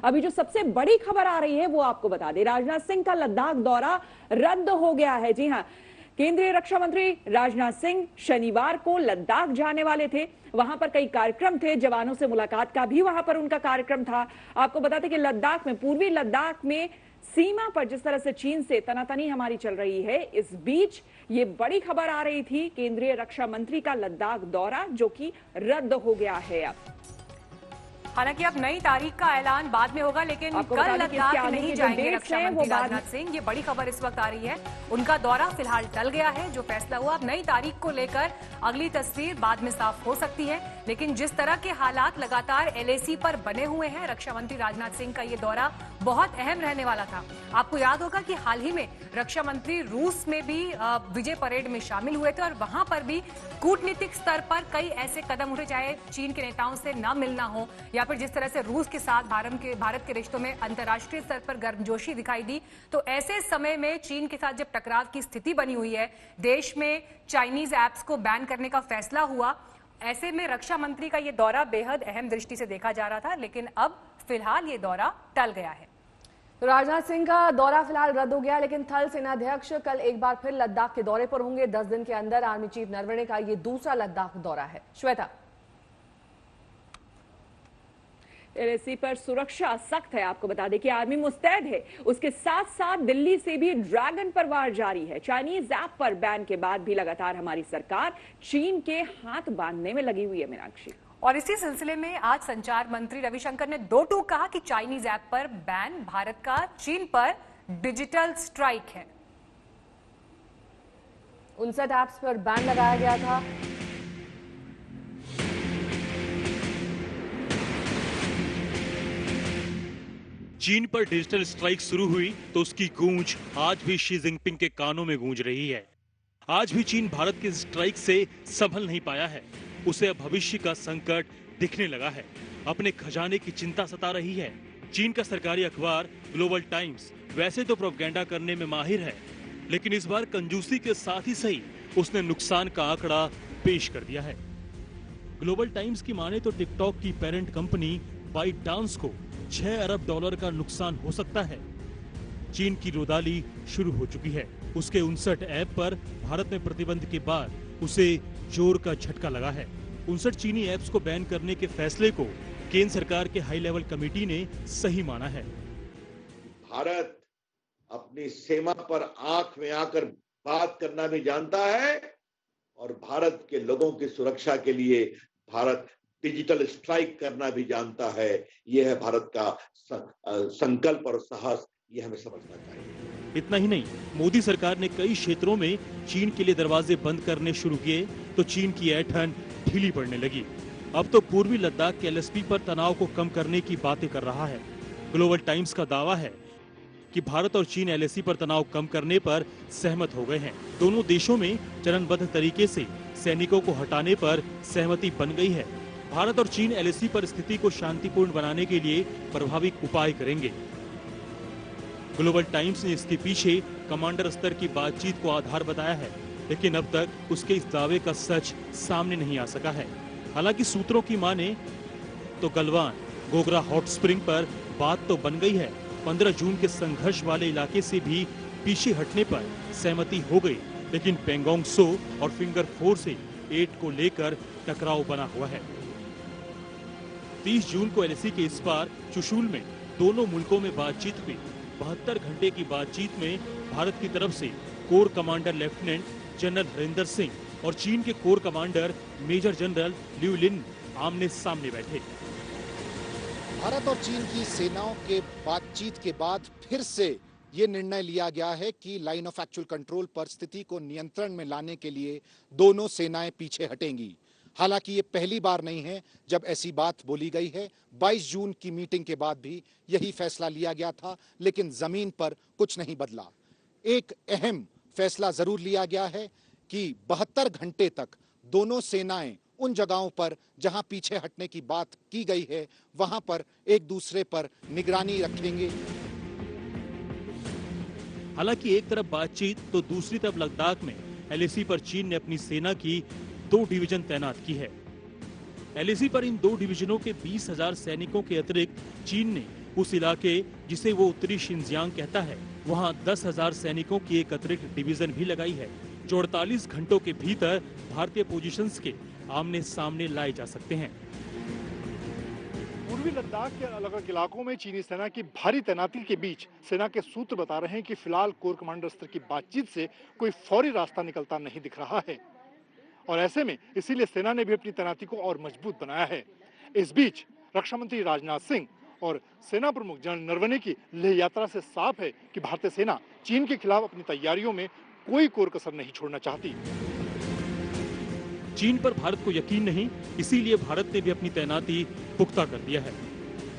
अभी जो सबसे बड़ी खबर आ रही है वो आपको बता दें, राजनाथ सिंह का लद्दाख दौरा रद्द हो गया है। जी हां, केंद्रीय रक्षा मंत्री राजनाथ सिंह शनिवार को लद्दाख जाने वाले थे। वहां पर कई कार्यक्रम थे, जवानों से मुलाकात का भी वहां पर उनका कार्यक्रम था। आपको बता दें कि लद्दाख में, पूर्वी लद्दाख में सीमा पर जिस तरह से चीन से तनातनी हमारी चल रही है, इस बीच ये बड़ी खबर आ रही थी केंद्रीय रक्षा मंत्री का लद्दाख दौरा जो कि रद्द हो गया है। अब हालांकि अब नई तारीख का ऐलान बाद में होगा, लेकिन कल लद्दाख नहीं जाएंगे रक्षा मंत्री राजनाथ सिंह। ये बड़ी खबर इस वक्त आ रही है। उनका दौरा फिलहाल टल गया है। जो फैसला हुआ, अब नई तारीख को लेकर अगली तस्वीर बाद में साफ हो सकती है। लेकिन जिस तरह के हालात लगातार एलएसी पर बने हुए हैं, रक्षा मंत्री राजनाथ सिंह का ये दौरा बहुत अहम रहने वाला था। आपको याद होगा कि हाल ही में रक्षा मंत्री रूस में भी विजय परेड में शामिल हुए थे और वहां पर भी कूटनीतिक स्तर पर कई ऐसे कदम उठे, चाहे चीन के नेताओं से न मिलना हो या फिर जिस तरह से रूस के साथ भारत के रिश्तों में अंतर्राष्ट्रीय स्तर पर गर्मजोशी दिखाई दी। तो ऐसे समय में चीन के साथ जब टकराव की स्थिति बनी हुई है, देश में चाइनीज ऐप्स को बैन करने का फैसला हुआ, ऐसे में रक्षा मंत्री का ये दौरा बेहद अहम दृष्टि से देखा जा रहा था। लेकिन अब फिलहाल ये दौरा टल गया है। तो राजनाथ सिंह का दौरा फिलहाल रद्द हो गया, लेकिन थल सेनाध्यक्ष कल एक बार फिर लद्दाख के दौरे पर होंगे। 10 दिन के अंदर आर्मी चीफ नरवणे का ये दूसरा लद्दाख दौरा है। श्वेता, एलएसी पर सुरक्षा सख्त है। आपको बता दें कि आर्मी मुस्तैद है। उसके साथ साथ दिल्ली से भी ड्रैगन पर वार जारी है। चाइनीज ऐप पर बैन के बाद भी लगातार हमारी सरकार चीन के हाथ बांधने में लगी हुई है। मीनाक्षी, और इसी सिलसिले में आज संचार मंत्री रविशंकर ने दो टूक कहा कि चाइनीज ऐप पर बैन भारत का चीन पर डिजिटल स्ट्राइक है। 59 ऐप्स पर बैन लगाया गया था। चीन पर डिजिटल स्ट्राइक शुरू हुई तो उसकी गूंज आज भी शी जिनपिंग के कानों में गूंज रही है। आज भी चीन भारत के स्ट्राइक से संभल नहीं पाया है। उसे अब भविष्य का संकट दिखने लगा है। अपने खजाने की चिंता सता रही है। चीन का सरकारी अखबार ग्लोबल टाइम्स वैसे तो प्रोपेगेंडा करने में माहिर है, लेकिन इस बार कंजूसी के साथ ही सही उसने नुकसान का आंकड़ा पेश कर दिया है। ग्लोबल टाइम्स की माने तो टिकटॉक की पेरेंट कंपनी बाइटडांस को $6 अरब का नुकसान हो सकता है। चीन की रोदाली शुरू हो चुकी है। उसके 59 ऐप पर भारत में प्रतिबंध के बाद उसे जोर का झटका लगा है। 59 चीनी ऐप्स को बैन करने के फैसले को केंद्र सरकार के हाई लेवल कमेटी ने सही माना है। भारत अपनी सीमा पर आंख में आकर बात करना भी जानता है और भारत के लोगों की सुरक्षा के लिए भारत डिजिटल स्ट्राइक करना भी जानता है। यह है भारत का संकल्प और साहस, यह हमें समझना चाहिए। इतना ही नहीं, मोदी सरकार ने कई क्षेत्रों में चीन के लिए दरवाजे बंद करने शुरू किए तो चीन की ऐंठन ढीली पड़ने लगी। अब तो पूर्वी लद्दाख के एलएसपी पर तनाव को कम करने की बातें कर रहा है। ग्लोबल टाइम्स का दावा है कि भारत और चीन एलएसी पर तनाव कम करने पर सहमत हो गए हैं। दोनों देशों में चरणबद्ध तरीके से सैनिकों को हटाने पर सहमति बन गई है। भारत और चीन एलएसी पर स्थिति को शांतिपूर्ण बनाने के लिए प्रभावी उपाय करेंगे। ग्लोबल टाइम्स ने इसके पीछे कमांडर स्तर की बातचीत को आधार बताया है, लेकिन अब तक उसके इस दावे का सच सामने नहीं आ सका है। हालांकि सूत्रों की माने तो गलवान गोगरा हॉट स्प्रिंग पर बात तो बन गई है। 15 जून के संघर्ष वाले इलाके से भी पीछे हटने पर सहमति हो गई, लेकिन पेंगोंग सो और फिंगर 4 से 8 को लेकर टकराव बना हुआ है। 30 जून को एलएसी के इस पार चुशूल में दोनों मुल्कों में बातचीत हुई। 72 घंटे की बातचीत में भारत की तरफ से core commander lieutenant general Harinder Singh और चीन के कोर कमांडर मेजर जनरल लिu लिन आमने सामने बैठे। भारत और चीन की सेनाओं के बातचीत के बाद फिर से ये निर्णय लिया गया है कि लाइन ऑफ एक्चुअल कंट्रोल पर स्थिति को नियंत्रण में लाने के लिए दोनों सेनाएं पीछे हटेंगी। हालांकि ये पहली बार नहीं है जब ऐसी बात बोली गई है। 22 जून की मीटिंग के बाद भी यही फैसला लिया गया था, लेकिन जमीन पर कुछ नहीं बदला। एक अहम फैसला जरूर लिया गया है कि 72 घंटे तक दोनों सेनाएं उन जगहों पर जहां पीछे हटने की बात की गई है वहां पर एक दूसरे पर निगरानी रखेंगे। हालांकि एक तरफ बातचीत तो दूसरी तरफ लद्दाख में एलएसी पर चीन ने अपनी सेना की 2 डिवीजन तैनात की है। एलएसी पर इन 2 डिवीजनों के 20,000 सैनिकों के अतिरिक्त चीन ने उस इलाके जिसे वो उत्तरी शिनजियांग कहता है, वहाँ 10,000 सैनिकों की एक अतिरिक्त डिवीजन भी लगाई है, जो 48 घंटों के भीतर भारतीय पोजीशंस के आमने सामने लाए जा सकते हैं। पूर्वी लद्दाख के अलग अलग इलाकों में चीनी सेना की भारी तैनाती के बीच सेना के सूत्र बता रहे हैं कि फिलहाल कोर कमांडर स्तर की बातचीत से कोई फौरी रास्ता निकलता नहीं दिख रहा है, और ऐसे में इसीलिए सेना ने भी अपनी तैनाती को और मजबूत बनाया है। इस बीच रक्षा मंत्री राजनाथ सिंह और सेना प्रमुख जनरल नरवणे की लेह यात्रा से साफ है कि भारतीय सेना चीन के खिलाफ अपनी तैयारियों में कोई कोर कसर नहीं छोड़ना चाहती। चीन पर भारत को यकीन नहीं, इसीलिए भारत ने भी अपनी तैनाती पुख्ता कर दिया है।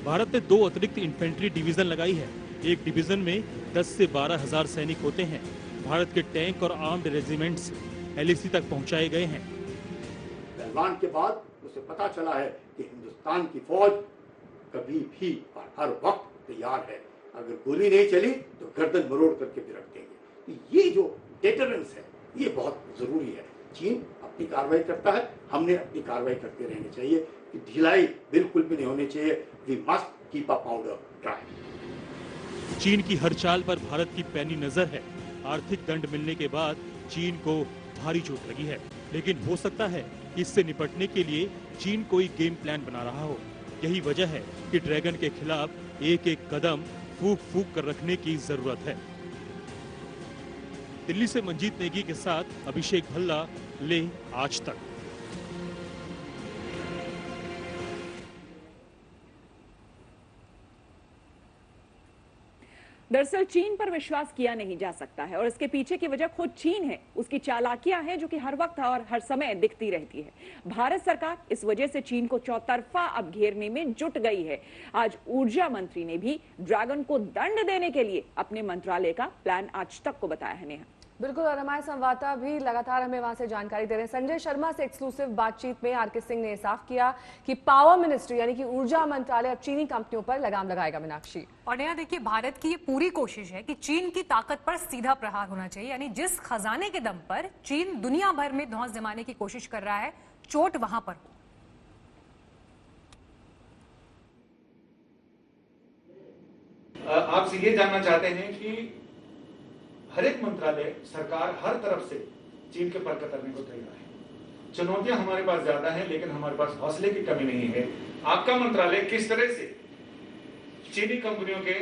भारत ने 2 अतिरिक्त इन्फेंट्री डिवीजन लगाई है। एक डिवीजन में 10 से 12,000 सैनिक होते हैं। भारत के टैंक और आर्म्ड रेजिमेंट्स एलएसी तक पहुंचाए गए हैं। पहलवान के बाद उसे पता चला है कि हिंदुस्तान की फौज कभी भी और हर वक्त तैयार है। अगर गोली नहीं चली तो गर्दन मरोड़ करके भी रख देंगे। ये जो डेटरेंस है ये बहुत जरूरी है। चीन अपनी कार्रवाई करता है, हमने अपनी कार्रवाई करते रहनी चाहिए कि ढिलाई बिल्कुल भी नहीं होनी चाहिए। We must keep a powder dry. चीन की हर चाल पर भारत की पैनी नजर है। आर्थिक दंड मिलने के बाद चीन को भारी चोट लगी है, लेकिन हो सकता है इससे निपटने के लिए चीन कोई गेम प्लान बना रहा हो। यही वजह है कि ड्रैगन के खिलाफ एक एक कदम फूंक फूंक कर रखने की जरूरत है। दिल्ली से मंजीत नेगी के साथ अभिषेक भल्ला, लेह आज तक। दरअसल चीन पर विश्वास किया नहीं जा सकता है और इसके पीछे की वजह खुद चीन है। उसकी चालाकियां हैं जो कि हर वक्त और हर समय दिखती रहती है। भारत सरकार इस वजह से चीन को चौतरफा अब घेरने में जुट गई है। आज ऊर्जा मंत्री ने भी ड्रैगन को दंड देने के लिए अपने मंत्रालय का प्लान आज तक को बताया है। नेहा बिल्कुल, और हमारे संवाददाता भी लगातार हमें वहां से जानकारी दे रहे हैं। संजय शर्मा से एक्सक्लूसिव बातचीत में आरके सिंह ने साफ किया कि पावर मिनिस्ट्री यानी कि ऊर्जा मंत्रालय अब चीनी कंपनियों पर लगाम लगाएगा। मीनाक्षी और नया देखिए, भारत की ये पूरी कोशिश है कि चीन की ताकत पर सीधा प्रहार होना चाहिए, यानी जिस खजाने के दम पर चीन दुनिया भर में धौंस जमाने की कोशिश कर रहा है, चोट वहां पर हो। आपसे ये जानना चाहते हैं कि हर एक मंत्रालय, सरकार हर तरफ से चीन के पर कतरने को तैयार है। चुनौतियां हमारे पास ज्यादा हैं, लेकिन हमारे पास हौसले की कमी नहीं है। आपका मंत्रालय किस तरह से चीनी कंपनियों के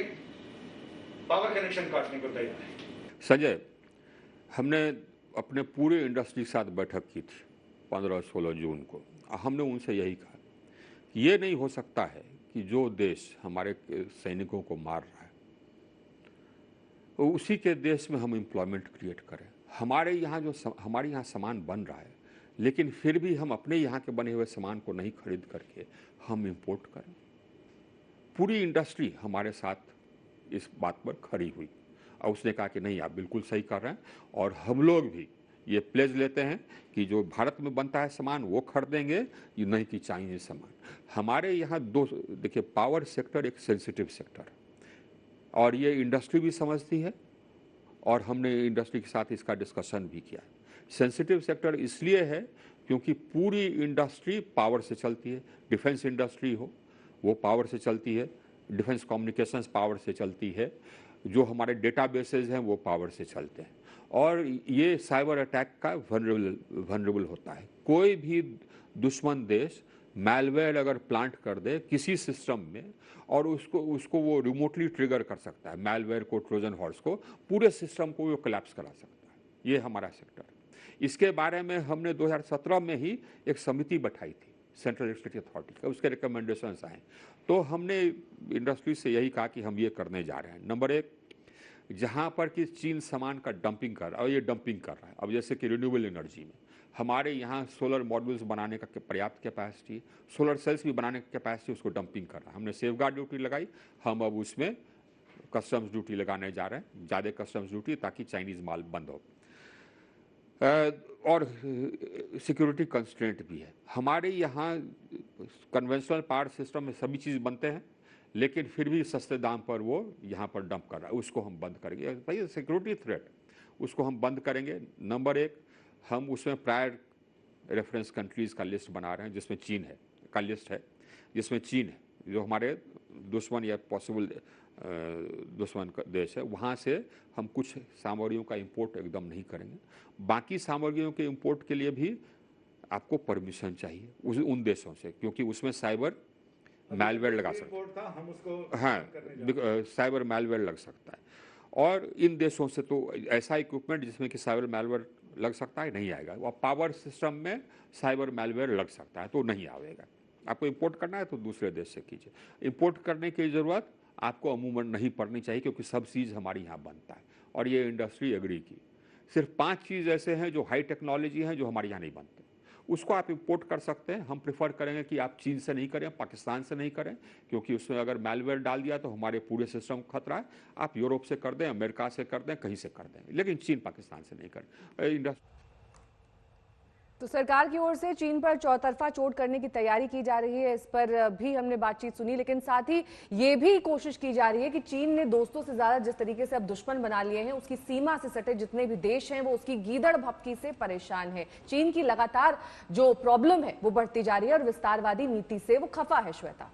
पावर कनेक्शन काटने को तैयार है? संजय, हमने अपने पूरे इंडस्ट्री के साथ बैठक की थी 15-16 जून को। हमने उनसे यही कहा कि ये नहीं हो सकता है कि जो देश हमारे सैनिकों को मार रहा है उसी के देश में हम एम्प्लॉयमेंट क्रिएट करें। हमारे यहाँ सामान बन रहा है, लेकिन फिर भी हम अपने यहाँ के बने हुए सामान को नहीं खरीद करके हम इंपोर्ट करें। पूरी इंडस्ट्री हमारे साथ इस बात पर खड़ी हुई और उसने कहा कि नहीं, आप बिल्कुल सही कर रहे हैं और हम लोग भी ये प्लेज लेते हैं कि जो भारत में बनता है सामान वो खरीदेंगे, नहीं कि चाइनीज सामान। हमारे यहाँ देखिए, पावर सेक्टर एक सेंसिटिव सेक्टर है और ये इंडस्ट्री भी समझती है और हमने इंडस्ट्री के साथ इसका डिस्कशन भी किया है। सेंसिटिव सेक्टर इसलिए है क्योंकि पूरी इंडस्ट्री पावर से चलती है। डिफेंस इंडस्ट्री हो वो पावर से चलती है, डिफेंस कम्युनिकेशंस पावर से चलती है, जो हमारे डेटाबेसेस हैं वो पावर से चलते हैं और ये साइबर अटैक का वनरेबल होता है। कोई भी दुश्मन देश मैलवेयर अगर प्लांट कर दे किसी सिस्टम में और उसको वो रिमोटली ट्रिगर कर सकता है, मैलवेयर को, ट्रोजन हॉर्स को, पूरे सिस्टम को वो कोलैप्स करा सकता है। ये हमारा सेक्टर है। इसके बारे में हमने 2017 में ही एक समिति बैठाई थी सेंट्रल इलेक्ट्रिसिटी अथॉरिटी का, उसके रिकमेंडेशंस आए तो हमने इंडस्ट्री से यही कहा कि हम ये करने जा रहे हैं। नंबर 1, जहाँ पर कि चीन सामान का डंपिंग कर रहा है और ये डंपिंग कर रहा है, अब जैसे कि रिन्यूएबल एनर्जी में हमारे यहाँ सोलर मॉड्यूल्स बनाने का पर्याप्त कैपेसिटी, सोलर सेल्स भी बनाने की कैपेसिटी, उसको डंपिंग कर रहा है। हमने सेफगार्ड ड्यूटी लगाई, हम अब उसमें कस्टम्स ड्यूटी लगाने जा रहे हैं, ज़्यादा कस्टम्स ड्यूटी, ताकि चाइनीज़ माल बंद हो। और सिक्योरिटी कंस्ट्रेंट भी है। हमारे यहाँ कन्वेंशनल पावर सिस्टम में सभी चीज़ बनते हैं, लेकिन फिर भी सस्ते दाम पर वो यहाँ पर डंप कर रहा है, उसको हम बंद करेंगे। भाई सिक्योरिटी थ्रेट, उसको हम बंद करेंगे। नंबर 1, हम उसमें प्रायर रेफरेंस कंट्रीज़ का लिस्ट बना रहे हैं जिसमें चीन है, का लिस्ट है जिसमें चीन है, जो हमारे दुश्मन या पॉसिबल दुश्मन का देश है, वहाँ से हम कुछ सामग्रियों का इंपोर्ट एकदम नहीं करेंगे। बाकी सामग्रियों के इंपोर्ट के लिए भी आपको परमिशन चाहिए उन देशों से, क्योंकि उसमें साइबर मैलवेयर लगा सकता है। हम उसको हाँ, साइबर मैलवेयर लग सकता है, और इन देशों से तो ऐसा इक्विपमेंट जिसमें कि साइबर मैलवेयर लग सकता है नहीं आएगा। वो पावर सिस्टम में साइबर मैलवेयर लग सकता है तो नहीं आएगा। आपको इंपोर्ट करना है तो दूसरे देश से कीजिए। इंपोर्ट करने की ज़रूरत आपको अमूमन नहीं पड़नी चाहिए, क्योंकि सब चीज़ हमारे यहाँ बनता है और ये इंडस्ट्री एग्री की। सिर्फ 5 चीज़ ऐसे हैं जो हाई टेक्नोलॉजी हैं जो हमारे यहाँ नहीं बनते, उसको आप इंपोर्ट कर सकते हैं। हम प्रेफर करेंगे कि आप चीन से नहीं करें, पाकिस्तान से नहीं करें, क्योंकि उसमें अगर मैलवेयर डाल दिया तो हमारे पूरे सिस्टम को खतरा है। आप यूरोप से कर दें, अमेरिका से कर दें, कहीं से कर दें, लेकिन चीन पाकिस्तान से नहीं करें। तो सरकार की ओर से चीन पर चौतरफा चोट करने की तैयारी की जा रही है, इस पर भी हमने बातचीत सुनी, लेकिन साथ ही ये भी कोशिश की जा रही है कि चीन ने दोस्तों से ज्यादा जिस तरीके से अब दुश्मन बना लिए हैं, उसकी सीमा से सटे जितने भी देश हैं वो उसकी गीदड़ भपकी से परेशान है। चीन की लगातार जो प्रॉब्लम है वो बढ़ती जा रही है और विस्तारवादी नीति से वो खफा है। श्वेता,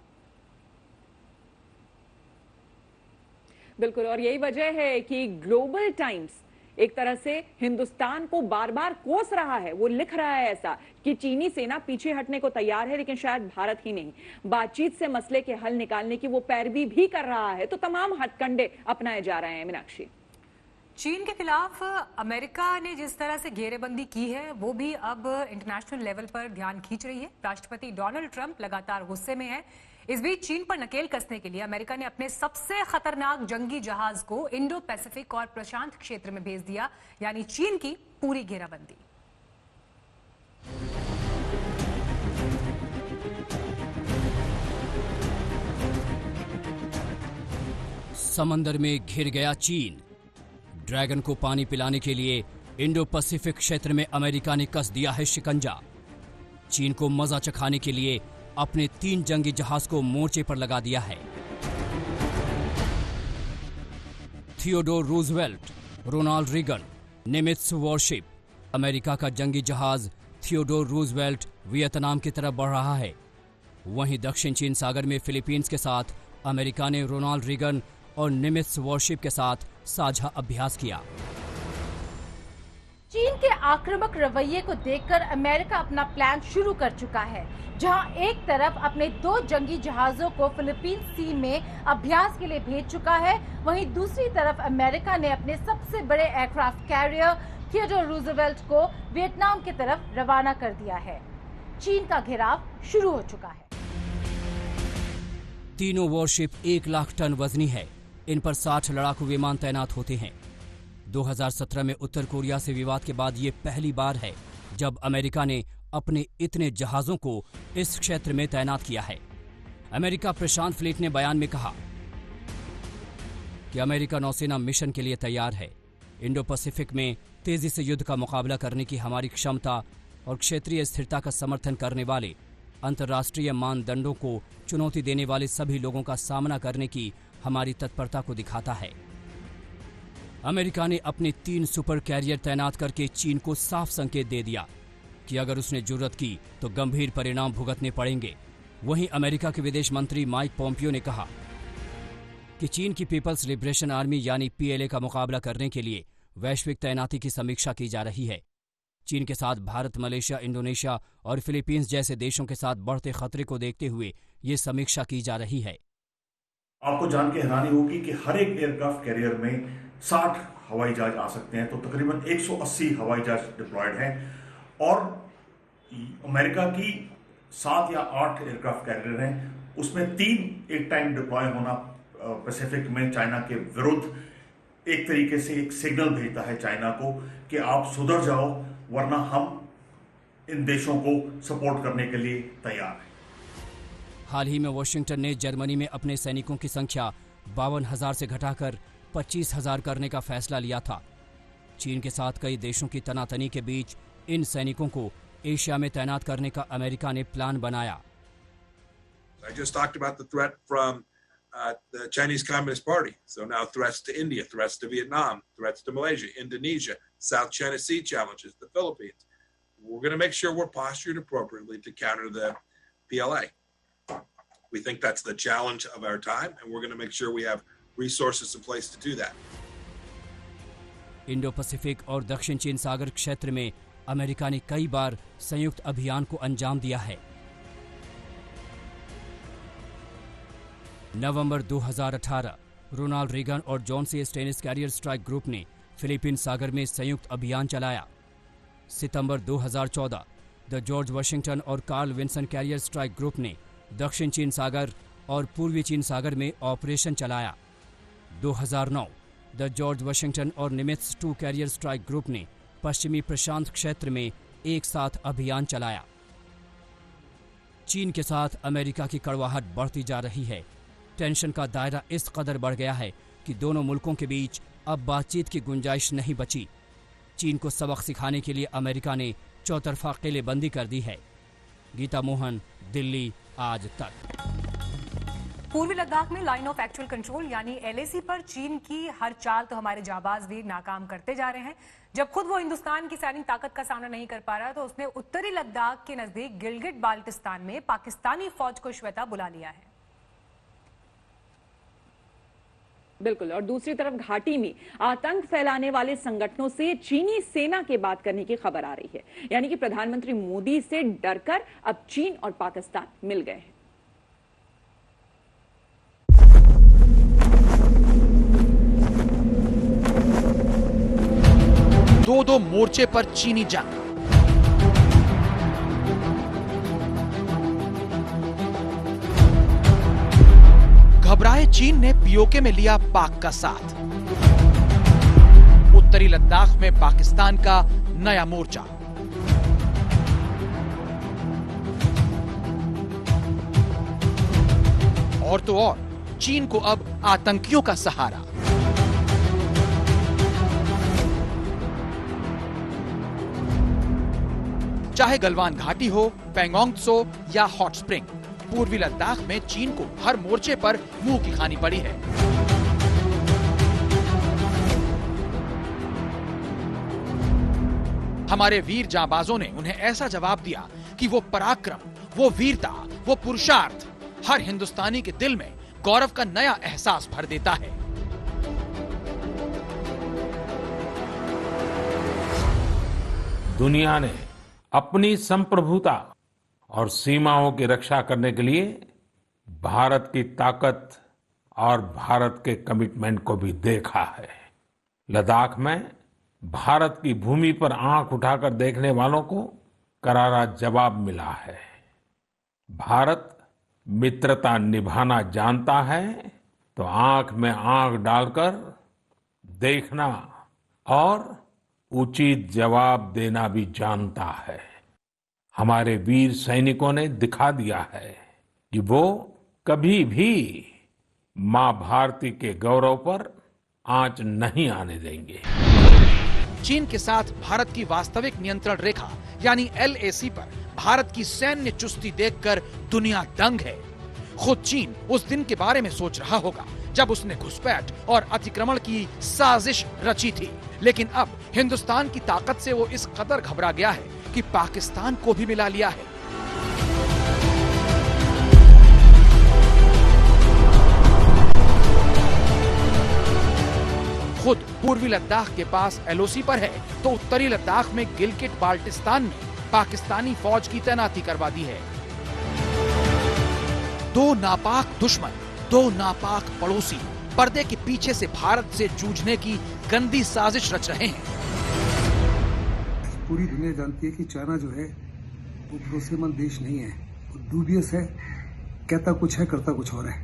बिल्कुल, और यही वजह है कि ग्लोबल टाइम्स एक तरह से हिंदुस्तान को बार बार कोस रहा है। वो लिख रहा है ऐसा कि चीनी सेना पीछे हटने को तैयार है, लेकिन शायद भारत ही नहीं, बातचीत से मसले के हल निकालने की वो पैरवी भी कर रहा है। तो तमाम हथकंडे अपनाए जा रहे हैं। मीनाक्षी, चीन के खिलाफ अमेरिका ने जिस तरह से घेरेबंदी की है वो भी अब इंटरनेशनल लेवल पर ध्यान खींच रही है। राष्ट्रपति डोनाल्ड ट्रंप लगातार गुस्से में है। इस बीच चीन पर नकेल कसने के लिए अमेरिका ने अपने सबसे खतरनाक जंगी जहाज को इंडो पैसिफिक और प्रशांत क्षेत्र में भेज दिया, यानी चीन की पूरी घेराबंदी। समंदर में घिर गया चीन। ड्रैगन को पानी पिलाने के लिए इंडो पैसिफिक क्षेत्र में अमेरिका ने कस दिया है शिकंजा। चीन को मजा चखाने के लिए अपने 3 जंगी जहाज को मोर्चे पर लगा दिया है। Theodore Roosevelt, Ronald Reagan, Nimitz warship. America का जंगी जहाज थियोडोर रूजवेल्ट वियतनाम की तरफ बढ़ रहा है। वहीं दक्षिण चीन सागर में फिलीपींस के साथ अमेरिका ने रोनाल्ड रीगन और निमित्ज वॉरशिप के साथ साझा अभ्यास किया। चीन के आक्रामक रवैये को देखकर अमेरिका अपना प्लान शुरू कर चुका है, जहां एक तरफ अपने 2 जंगी जहाजों को फिलीपींस सी में अभ्यास के लिए भेज चुका है, वहीं दूसरी तरफ अमेरिका ने अपने सबसे बड़े एयरक्राफ्ट कैरियर थियोडोर रूजवेल्ट को वियतनाम की तरफ रवाना कर दिया है। चीन का घेराव शुरू हो चुका है। तीनों वॉरशिप 1 लाख टन वजनी है। इन पर 60 लड़ाकू विमान तैनात होते हैं। 2017 में उत्तर कोरिया से विवाद के बाद ये पहली बार है जब अमेरिका ने अपने इतने जहाजों को इस क्षेत्र में तैनात किया है। अमेरिका प्रशांत फ्लीट ने बयान में कहा कि अमेरिका नौसेना मिशन के लिए तैयार है। इंडो पैसिफिक में तेजी से युद्ध का मुकाबला करने की हमारी क्षमता और क्षेत्रीय स्थिरता का समर्थन करने वाले अंतर्राष्ट्रीय मानदंडों को चुनौती देने वाले सभी लोगों का सामना करने की हमारी तत्परता को दिखाता है। अमेरिका ने अपने 3 सुपर कैरियर तैनात करके चीन को साफ संकेत दे दिया कि अगर उसने जुर्रत की तो गंभीर परिणाम भुगतने पड़ेंगे। वहीं अमेरिका के विदेश मंत्री माइक पोम्पियो ने कहा कि चीन की पीपल्स लिबरेशन आर्मी यानी पीएलए का मुकाबला करने के लिए वैश्विक तैनाती की समीक्षा की जा रही है। चीन के साथ भारत, मलेशिया, इंडोनेशिया और फिलीपींस जैसे देशों के साथ बढ़ते खतरे को देखते हुए ये समीक्षा की जा रही है। आपको जान के हैरानी होगी कि हर एक एयरक्राफ्ट कैरियर में 60 हवाई जहाज आ सकते हैं, तो तकरीबन 180 हवाई जहाज डिप्लॉयड हैं और अमेरिका की 7 या 8 एयरक्राफ्ट कैरियर हैं, उसमें 3 एक टाइम डिप्लॉय होना पैसिफिक में चाइना के विरुद्ध एक तरीके से एक सिग्नल भेजता है चाइना को कि आप सुधर जाओ, वरना हम इन देशों को सपोर्ट करने के लिए तैयार हैं। हाल ही में वॉशिंगटन ने जर्मनी में अपने सैनिकों की संख्या 52,000 से घटाकर 25,000 करने का फैसला लिया था। चीन के साथ कई देशों की तनातनी के बीच इन सैनिकों को एशिया में तैनात करने का अमेरिका ने प्लान बनाया। I just talked about the threat from the Chinese Communist Party. So now threats to India, threats to Vietnam, threats to Malaysia, Indonesia, South China Sea challenges, the Philippines. We're going to make sure we're postured appropriately to counter the PLA. We think that's the challenge of our time, and we're going to make sure we have resources in place to do that. Indo Pacific और दक्षिण चीन सागर क्षेत्र में America ने कई बार संयुक्त अभियान को अंजाम दिया है। नवंबर 2018 रोनाल्ड रीगन और John C Stennis carrier strike group ने फिलीपीन सागर में संयुक्त अभियान चलाया। सितंबर 2014 द जॉर्ज वाशिंगटन और Carl Vinson carrier strike group ने दक्षिण चीन सागर और पूर्वी चीन सागर में ऑपरेशन चलाया। 2009 द जॉर्ज वाशिंगटन और निमित्ज 2 कैरियर स्ट्राइक ग्रुप ने पश्चिमी प्रशांत क्षेत्र में एक साथ अभियान चलाया। चीन के साथ अमेरिका की कड़वाहट बढ़ती जा रही है। टेंशन का दायरा इस कदर बढ़ गया है कि दोनों मुल्कों के बीच अब बातचीत की गुंजाइश नहीं बची। चीन को सबक सिखाने के लिए अमेरिका ने चौतरफा किलेबंदी कर दी है। गीता मोहन, दिल्ली, आज तक। पूर्वी लद्दाख में लाइन ऑफ एक्चुअल कंट्रोल यानी LAC पर चीन की हर चाल तो हमारे जाबाज वीर नाकाम करते जा रहे हैं। जब खुद वो हिंदुस्तान की सैनिक ताकत का सामना नहीं कर पा रहा तो उसने उत्तरी लद्दाख के नजदीक गिलगिट बाल्टिस्तान में पाकिस्तानी फौज को श्वेता बुला लिया है। बिल्कुल। और दूसरी तरफ घाटी में आतंक फैलाने वाले संगठनों से चीनी सेना के बात करने की खबर आ रही है, यानी कि प्रधानमंत्री मोदी से डरकर अब चीन और पाकिस्तान मिल गए हैं। दो मोर्चे पर चीनी जंग। घबराए चीन ने पीओके में लिया पाक का साथ। उत्तरी लद्दाख में पाकिस्तान का नया मोर्चा। और तो और चीन को अब आतंकियों का सहारा। चाहे गलवान घाटी हो, पैंगोंग त्सो या हॉट स्प्रिंग, पूर्वी लद्दाख में चीन को हर मोर्चे पर मुंह की खानी पड़ी है। हमारे वीर जांबाजों ने उन्हें ऐसा जवाब दिया कि वो पराक्रम, वो वीरता, वो पुरुषार्थ हर हिंदुस्तानी के दिल में गौरव का नया एहसास भर देता है। दुनिया ने अपनी संप्रभुता और सीमाओं की रक्षा करने के लिए भारत की ताकत और भारत के कमिटमेंट को भी देखा है। लद्दाख में भारत की भूमि पर आंख उठाकर देखने वालों को करारा जवाब मिला है। भारत मित्रता निभाना जानता है तो आंख में आंख डालकर देखना और उचित जवाब देना भी जानता है। हमारे वीर सैनिकों ने दिखा दिया है कि वो कभी भी मां भारती के गौरव पर आंच नहीं आने देंगे। चीन के साथ भारत की वास्तविक नियंत्रण रेखा यानी LAC पर भारत की सैन्य चुस्ती देखकर दुनिया दंग है। खुद चीन उस दिन के बारे में सोच रहा होगा जब उसने घुसपैठ और अतिक्रमण की साजिश रची थी। लेकिन अब हिंदुस्तान की ताकत से वो इस कदर घबरा गया है कि पाकिस्तान को भी मिला लिया है। खुद पूर्वी लद्दाख के पास LOC पर है तो उत्तरी लद्दाख में गिलगिट बाल्टिस्तान में पाकिस्तानी फौज की तैनाती करवा दी है। दो नापाक दुश्मन, दो नापाक पड़ोसी पर्दे के पीछे से भारत से जूझने की गंदी साजिश रच रहे हैं। पूरी दुनिया जानती है कि चाइना जो है वो भरोसेमंद देश नहीं है, वो डूबियस है, कहता कुछ है करता कुछ और है।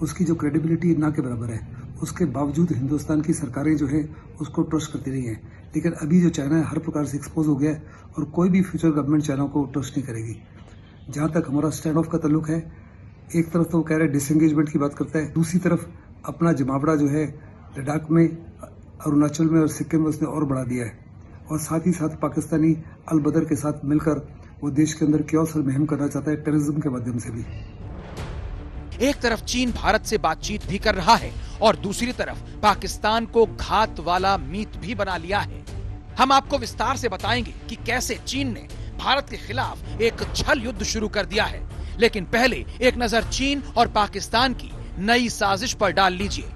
उसकी जो क्रेडिबिलिटी ना के बराबर है। उसके बावजूद हिंदुस्तान की सरकारें जो है उसको ट्रस्ट करती रही हैं। लेकिन अभी जो चाइना है हर प्रकार से एक्सपोज हो गया है और कोई भी फ्यूचर गवर्नमेंट चाइना को ट्रस्ट नहीं करेगी। जहां तक हमारा स्टैंड ऑफ का ताल्लुक है, एक तरफ तो वो कह रहे हैं डिसएंगेजमेंट की बात करता है, दूसरी तरफ अपना जमावड़ा जो है लद्दाख में, अरुणाचल में और सिक्किम में उसने और बढ़ा दिया है। और साथ ही साथ पाकिस्तानी अल-बदर के साथ मिलकर वो देश के अंदर क्योस और मुहिम करना चाहता है टेररिज्म के माध्यम से भी। एक तरफ चीन भारत से बातचीत भी कर रहा है और दूसरी तरफ पाकिस्तान को घात वाला मीत भी बना लिया है। हम आपको विस्तार से बताएंगे कि कैसे चीन ने भारत के खिलाफ एक छल युद्ध शुरू कर दिया है, लेकिन पहले एक नजर चीन और पाकिस्तान की नई साजिश पर डाल लीजिए।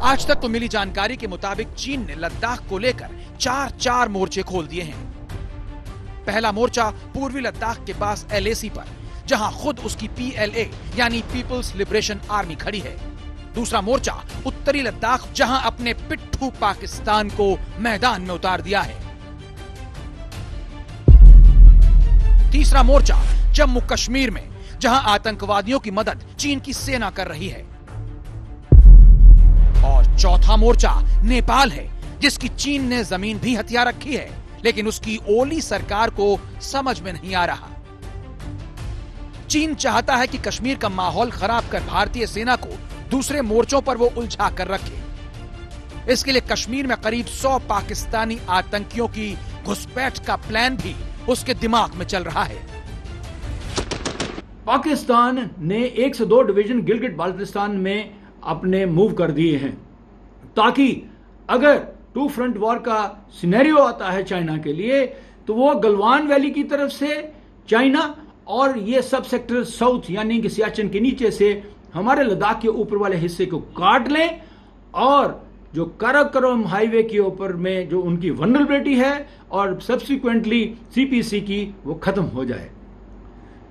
आज तक तो मिली जानकारी के मुताबिक चीन ने लद्दाख को लेकर 4 मोर्चे खोल दिए हैं। पहला मोर्चा पूर्वी लद्दाख के पास LAC पर, जहां खुद उसकी PLA यानी पीपल्स लिबरेशन आर्मी खड़ी है। दूसरा मोर्चा उत्तरी लद्दाख, जहां अपने पिट्ठू पाकिस्तान को मैदान में उतार दिया है। तीसरा मोर्चा जम्मू कश्मीर में, जहां आतंकवादियों की मदद चीन की सेना कर रही है। और चौथा मोर्चा नेपाल है, जिसकी चीन ने जमीन भी हथिया रखी है, लेकिन उसकी ओली सरकार को समझ में नहीं आ रहा। चीन चाहता है कि कश्मीर का माहौल खराब कर भारतीय सेना को दूसरे मोर्चों पर वो उलझा कर रखे। इसके लिए कश्मीर में करीब 100 पाकिस्तानी आतंकियों की घुसपैठ का प्लान भी उसके दिमाग में चल रहा है। पाकिस्तान ने 1 से 2 डिवीजन गिलगिट बाल्टिस्तान में अपने मूव कर दिए हैं, ताकि अगर 2 फ्रंट वॉर का सिनेरियो आता है चाइना के लिए, तो वो गलवान वैली की तरफ से चाइना और ये सब सेक्टर साउथ यानी कि सियाचिन के नीचे से हमारे लद्दाख के ऊपर वाले हिस्से को काट लें, और जो काराकोरम हाईवे के ऊपर में जो उनकी वनरेबिलिटी है और सब्सिक्वेंटली CPC की, वो खत्म हो जाए।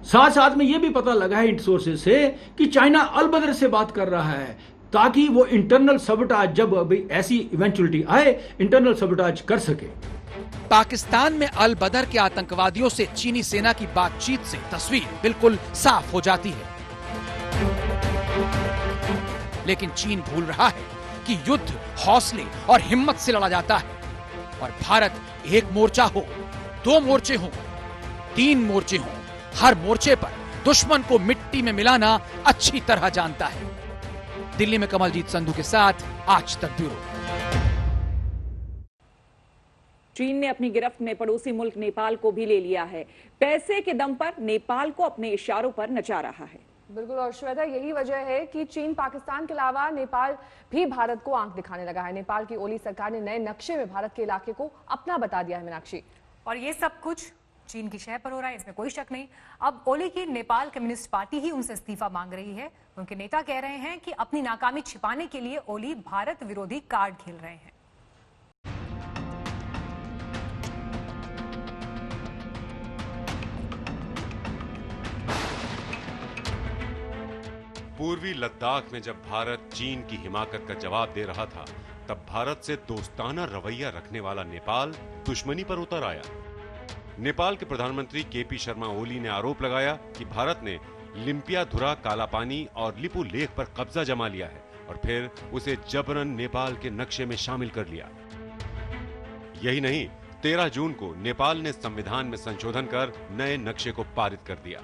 साथ साथ में ये भी पता लगा है सोर्सेज से कि चाइना अलबदर से बात कर रहा है, ताकि वो इंटरनल सबटाज, जब अभी ऐसी इवेंचुअलिटी आए, इंटरनल सबटाज कर सके। पाकिस्तान में अल बदर के आतंकवादियों से चीनी सेना की बातचीत से तस्वीर बिल्कुल साफ हो जाती है। लेकिन चीन भूल रहा है कि युद्ध हौसले और हिम्मत से लड़ा जाता है, और भारत 1 मोर्चा हो, 2 मोर्चे हो, 3 मोर्चे हो, हर मोर्चे पर दुश्मन को मिट्टी में मिलाना अच्छी तरह जानता है। दिल्ली में कमलजीत संधू के साथ आज तक ब्यूरो। चीन ने अपनी गिरफ्त में पड़ोसी मुल्क नेपाल को भी ले लिया है। पैसे के दम पर नेपाल को अपने इशारों पर नचा रहा है। बिल्कुल, और श्वेता, यही वजह है कि चीन पाकिस्तान के अलावा नेपाल भी भारत को आंख दिखाने लगा है। नेपाल की ओली सरकार ने नए नक्शे में भारत के इलाके को अपना बता दिया है। मीनाक्षी, और ये सब कुछ चीन की शह पर हो रहा है, इसमें कोई शक नहीं। अब ओली की नेपाल कम्युनिस्ट पार्टी ही उनसे इस्तीफा मांग रही है। उनके नेता कह रहे हैं कि अपनी नाकामी छिपाने के लिए ओली भारत विरोधी कार्ड खेल रहे हैं। पूर्वी लद्दाख में जब भारत चीन की हिमाकत का जवाब दे रहा था, तब भारत से दोस्ताना रवैया रखने वाला नेपाल दुश्मनी पर उतर आया। नेपाल के प्रधानमंत्री KP शर्मा ओली ने आरोप लगाया कि भारत ने लिम्पियाधुरा, कालापानी और लिपू लेक पर कब्जा जमा लिया है और फिर उसे जबरन नेपाल के नक्शे में शामिल कर लिया। यही नहीं, 13 जून को नेपाल ने संविधान में संशोधन कर नए नक्शे को पारित कर दिया।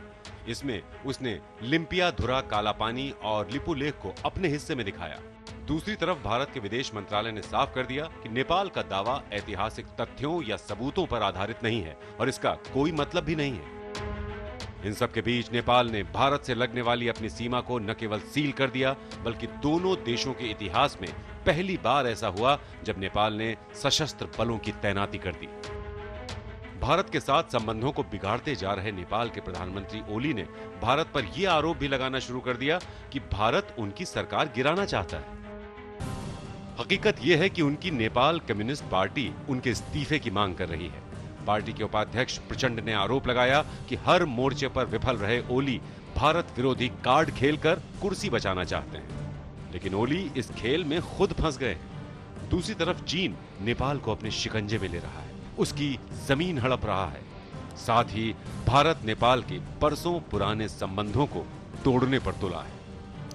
इसमें उसने लिम्पियाधुरा, कालापानी और लिपू लेक को अपने हिस्से में दिखाया। दूसरी तरफ भारत के विदेश मंत्रालय ने साफ कर दिया कि नेपाल का दावा ऐतिहासिक तथ्यों या सबूतों पर आधारित नहीं है और इसका कोई मतलब भी नहीं है। इन सब के बीच नेपाल ने भारत से लगने वाली अपनी सीमा को न केवल सील कर दिया, बल्कि दोनों देशों के इतिहास में पहली बार ऐसा हुआ जब नेपाल ने सशस्त्र बलों की तैनाती कर दी। भारत के साथ संबंधों को बिगाड़ते जा रहे नेपाल के प्रधानमंत्री ओली ने भारत पर यह आरोप भी लगाना शुरू कर दिया कि भारत उनकी सरकार गिराना चाहता है। हकीकत यह है कि उनकी नेपाल कम्युनिस्ट पार्टी उनके इस्तीफे की मांग कर रही है। पार्टी के उपाध्यक्ष प्रचंड ने आरोप लगाया कि हर मोर्चे पर विफल रहे ओली भारत विरोधी कार्ड खेलकर कुर्सी बचाना चाहते हैं, लेकिन ओली इस खेल में खुद फंस गए। दूसरी तरफ चीन नेपाल को अपने शिकंजे में ले रहा है, उसकी जमीन हड़प रहा है। साथ ही भारत नेपाल के परसों पुराने संबंधों को तोड़ने पर तुला है।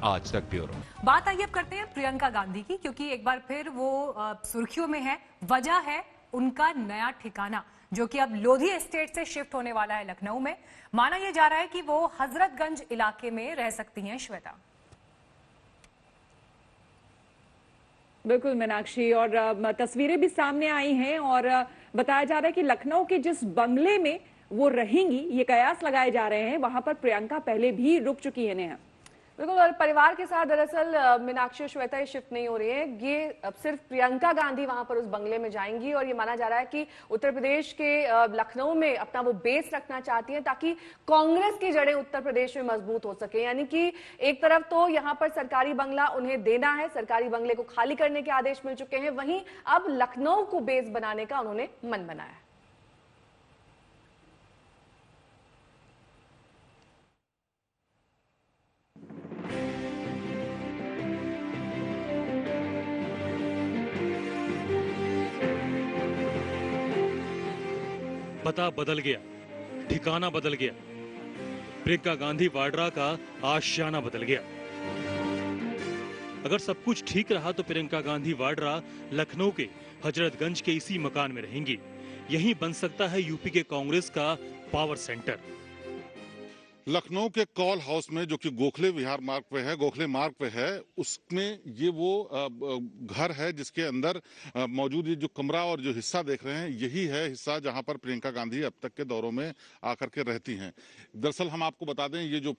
आज तक ब्यूरो। बात आइए अब करते हैं प्रियंका गांधी की, क्योंकि एक बार फिर वो सुर्खियों में है। वजह है उनका नया ठिकाना, जो कि अब लोधी एस्टेट से शिफ्ट होने वाला है लखनऊ में। माना यह जा रहा है कि वो हजरतगंज इलाके में रह सकती हैं श्वेता। बिल्कुल मीनाक्षी, और तस्वीरें भी सामने आई हैं और बताया जा रहा है कि लखनऊ के जिस बंगले में वो रहेंगी, ये कयास लगाए जा रहे हैं, वहां पर प्रियंका पहले भी रुक चुकी है। नेहा, बिल्कुल, और परिवार के साथ दरअसल मीनाक्षी और श्वेता शिफ्ट नहीं हो रही है। ये अब सिर्फ प्रियंका गांधी वहां पर उस बंगले में जाएंगी और ये माना जा रहा है कि उत्तर प्रदेश के लखनऊ में अपना वो बेस रखना चाहती हैं ताकि कांग्रेस की जड़ें उत्तर प्रदेश में मजबूत हो सके। यानी कि एक तरफ तो यहाँ पर सरकारी बंगला उन्हें देना है, सरकारी बंगले को खाली करने के आदेश मिल चुके हैं, वहीं अब लखनऊ को बेस बनाने का उन्होंने मन बनाया है। पता बदल गया, ठिकाना बदल गया, प्रियंका गांधी वाड्रा का आशियाना बदल गया। अगर सब कुछ ठीक रहा तो प्रियंका गांधी वाड्रा लखनऊ के हजरतगंज के इसी मकान में रहेंगी। यहीं बन सकता है यूपी के कांग्रेस का पावर सेंटर। लखनऊ के कॉल हाउस में, जो कि गोखले विहार मार्ग पे है, गोखले मार्ग पे है, उसमें ये वो घर है जिसके अंदर मौजूद ये जो कमरा और जो हिस्सा देख रहे हैं, यही है हिस्सा जहां पर प्रियंका गांधी अब तक के दौरों में आकर के रहती हैं। दरअसल हम आपको बता दें, ये जो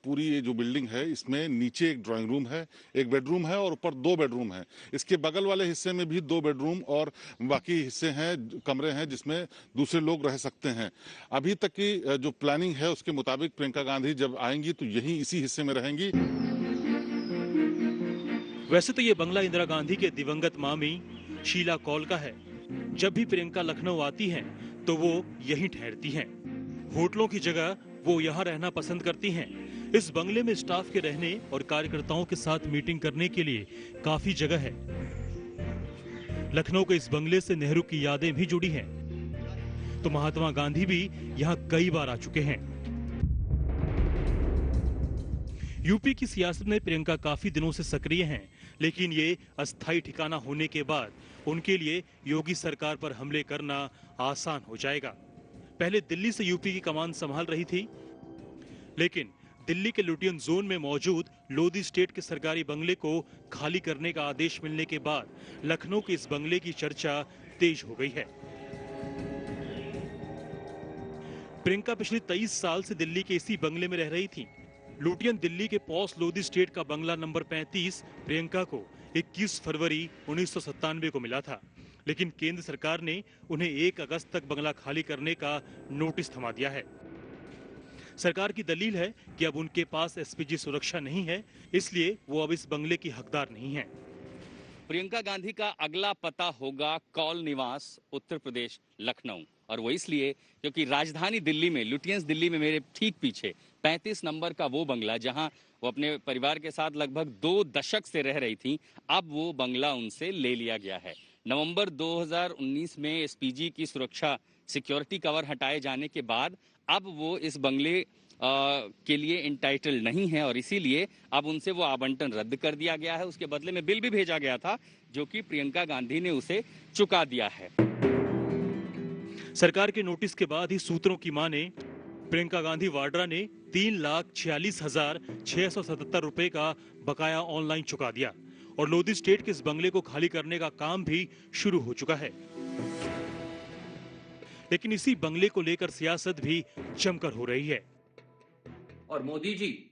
बिल्डिंग है, इसमें नीचे एक ड्राइंग रूम है, एक बेडरूम है और ऊपर 2 बेडरूम है। इसके बगल वाले हिस्से में भी 2 बेडरूम और बाकी हिस्से हैं, कमरे हैं जिसमें दूसरे लोग रह सकते हैं। अभी तक की जो प्लानिंग है उसके मुताबिक प्रियंका गांधी जब आएंगी तो यही इसी हिस्से में रहेंगी। वैसे तो ये बंगला इंदिरा गांधी के दिवंगत मामी शीला कौल का है। जब भी प्रियंका लखनऊ आती हैं तो वो यहीं ठहरती हैं। होटलों की जगह वो यहाँ रहना पसंद करती हैं। इस बंगले में स्टाफ के रहने और कार्यकर्ताओं के साथ मीटिंग करने के लिए काफी जगह है। लखनऊ के इस बंगले से नेहरू की यादें भी जुड़ी हैं। तो महात्मा गांधी भी यहाँ कई बार आ चुके हैं। यूपी की सियासत में प्रियंका काफी दिनों से सक्रिय हैं, लेकिन ये अस्थायी ठिकाना होने के बाद उनके लिए योगी सरकार पर हमले करना आसान हो जाएगा। पहले दिल्ली से यूपी की कमान संभाल रही थी, लेकिन दिल्ली के लुटियन जोन में मौजूद लोधी स्टेट के सरकारी बंगले को खाली करने का आदेश मिलने के बाद लखनऊ के इस बंगले की चर्चा तेज हो गई है। प्रियंका पिछले 23 साल से दिल्ली के इसी बंगले में रह रही थी। लुटियन दिल्ली के पॉस लोधी स्टेट का बंगला नंबर 35 प्रियंका को 21 फरवरी 1997 को मिला था, लेकिन केंद्र सरकार ने उन्हें 1 अगस्त तक बंगला खाली करने का नोटिस थमा दिया है। सरकार की दलील है कि अब उनके पास एसपीजी सुरक्षा नहीं है, इसलिए वो अब इस बंगले की हकदार नहीं है। प्रियंका गांधी का अगला पता होगा कौल निवास, उत्तर प्रदेश, लखनऊ। और वो इसलिए क्योंकि राजधानी दिल्ली में, लुटियंस दिल्ली में मेरे ठीक पीछे 35 नंबर का वो बंगला जहां वो अपने परिवार के साथ लगभग 2 दशक से रह रही थी, अब वो बंगला उनसे ले लिया गया है। नवंबर 2019 में एसपीजी की सुरक्षा सिक्योरिटी कवर हटाए जाने के बाद अब वो इस बंगले के लिए इंटाइटल नहीं है और इसीलिए अब उनसे वो आवंटन रद्द कर दिया गया है। उसके बदले में बिल भी भेजा गया था जो कि प्रियंका गांधी ने उसे चुका दिया है। सरकार के नोटिस के बाद ही सूत्रों की माने प्रियंका गांधी वाड्रा ने 3,46,677 रुपए का बकाया ऑनलाइन चुका दिया और लोधी स्टेट के इस बंगले को खाली करने का काम भी शुरू हो चुका है। लेकिन इसी बंगले को लेकर सियासत भी जमकर हो रही है। और मोदी जी,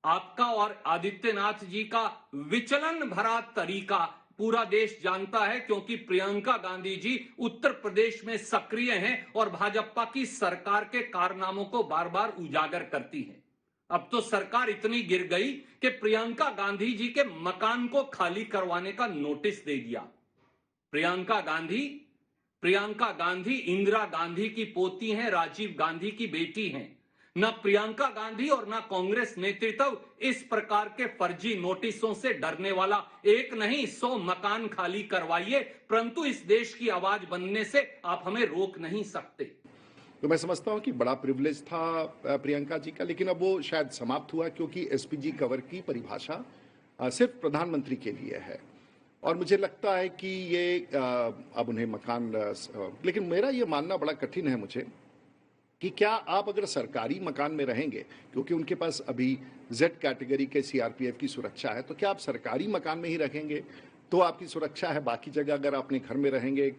आपका और आदित्यनाथ जी का विचलन भरा तरीका पूरा देश जानता है, क्योंकि प्रियंका गांधी जी उत्तर प्रदेश में सक्रिय हैं और भाजपा की सरकार के कारनामों को बार बार उजागर करती हैं। अब तो सरकार इतनी गिर गई कि प्रियंका गांधी जी के मकान को खाली करवाने का नोटिस दे दिया। प्रियंका गांधी इंदिरा गांधी की पोती हैं, राजीव गांधी की बेटी हैं। न प्रियंका गांधी और न कांग्रेस नेतृत्व इस प्रकार के फर्जी नोटिसों से डरने वाला। एक नहीं 100 मकान खाली करवाइए, परंतु इस देश की आवाज बनने से आप हमें रोक नहीं सकते। तो मैं समझता हूं कि बड़ा प्रिविलेज था प्रियंका जी का, लेकिन अब वो शायद समाप्त हुआ, क्योंकि एसपीजी कवर की परिभाषा सिर्फ प्रधानमंत्री के लिए है और मुझे लगता है कि ये अब उन्हें मकान, लेकिन मेरा ये मानना बड़ा कठिन है मुझे कि क्या आप अगर सरकारी मकान में रहेंगे, क्योंकि उनके पास अभी जेड कैटेगरी के सीआरपीएफ की सुरक्षा है, तो क्या आप सरकारी मकान में ही रहेंगे तो आपकी सुरक्षा है, बाकी जगह अगर अपने घर में रहेंगे,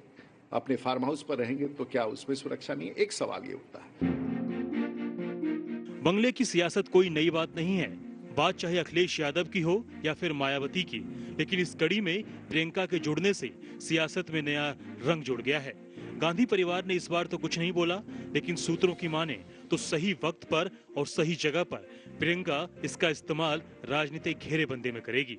अपने फार्म हाउस पर रहेंगे तो क्या उसमें सुरक्षा नहीं है? एक सवाल ये उठता है। बंगले की सियासत कोई नई बात नहीं है। बात चाहे अखिलेश यादव की हो या फिर मायावती की, लेकिन इस कड़ी में प्रियंका के जुड़ने से सियासत में नया रंग जुड़ गया है। गांधी परिवार ने इस बार तो कुछ नहीं बोला, लेकिन सूत्रों की माने तो सही वक्त पर और सही जगह पर प्रियंका इसका इस्तेमाल राजनीतिक घेरेबंदी में करेगी।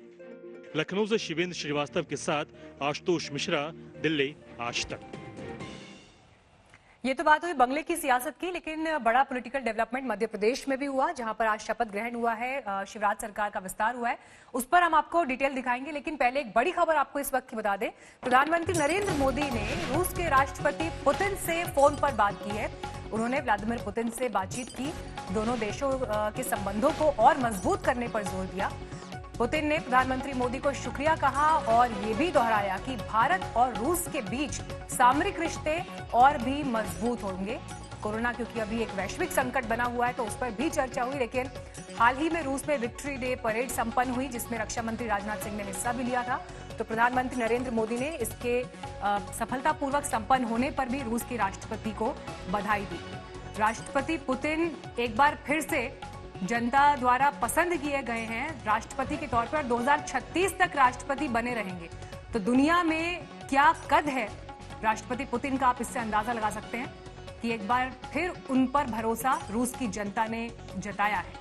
लखनऊ से शिवेंद्र श्रीवास्तव के साथ आशुतोष मिश्रा, दिल्ली, आज तक। ये तो बात हुई बंगले की सियासत की, लेकिन बड़ा पॉलिटिकल डेवलपमेंट मध्य प्रदेश में भी हुआ, जहां पर आज शपथ ग्रहण हुआ है, शिवराज सरकार का विस्तार हुआ है। उस पर हम आपको डिटेल दिखाएंगे, लेकिन पहले एक बड़ी खबर आपको इस वक्त की बता दें। प्रधानमंत्री नरेंद्र मोदी ने रूस के राष्ट्रपति पुतिन से फोन पर बात की है। उन्होंने व्लादिमीर पुतिन से बातचीत की, दोनों देशों के संबंधों को और मजबूत करने पर जोर दिया। पुतिन ने प्रधानमंत्री मोदी को शुक्रिया कहा और ये भी दोहराया कि भारत और रूस के बीच सामरिक रिश्ते और भी मजबूत होंगे। कोरोना क्योंकि अभी एक वैश्विक संकट बना हुआ है, तो उस पर भी चर्चा हुई। लेकिन हाल ही में रूस में विक्ट्री डे परेड संपन्न हुई, जिसमें रक्षा मंत्री राजनाथ सिंह ने हिस्सा भी लिया था। तो प्रधानमंत्री नरेंद्र मोदी ने इसके सफलतापूर्वक संपन्न होने पर भी रूस के राष्ट्रपति को बधाई दी। राष्ट्रपति पुतिन एक बार फिर से जनता द्वारा पसंद किए गए हैं राष्ट्रपति के तौर पर। 2036 तक राष्ट्रपति बने रहेंगे। तो दुनिया में क्या कद है राष्ट्रपति पुतिन का, आप इससे अंदाजा लगा सकते हैं कि एक बार फिर उन पर भरोसा रूस की जनता ने जताया है।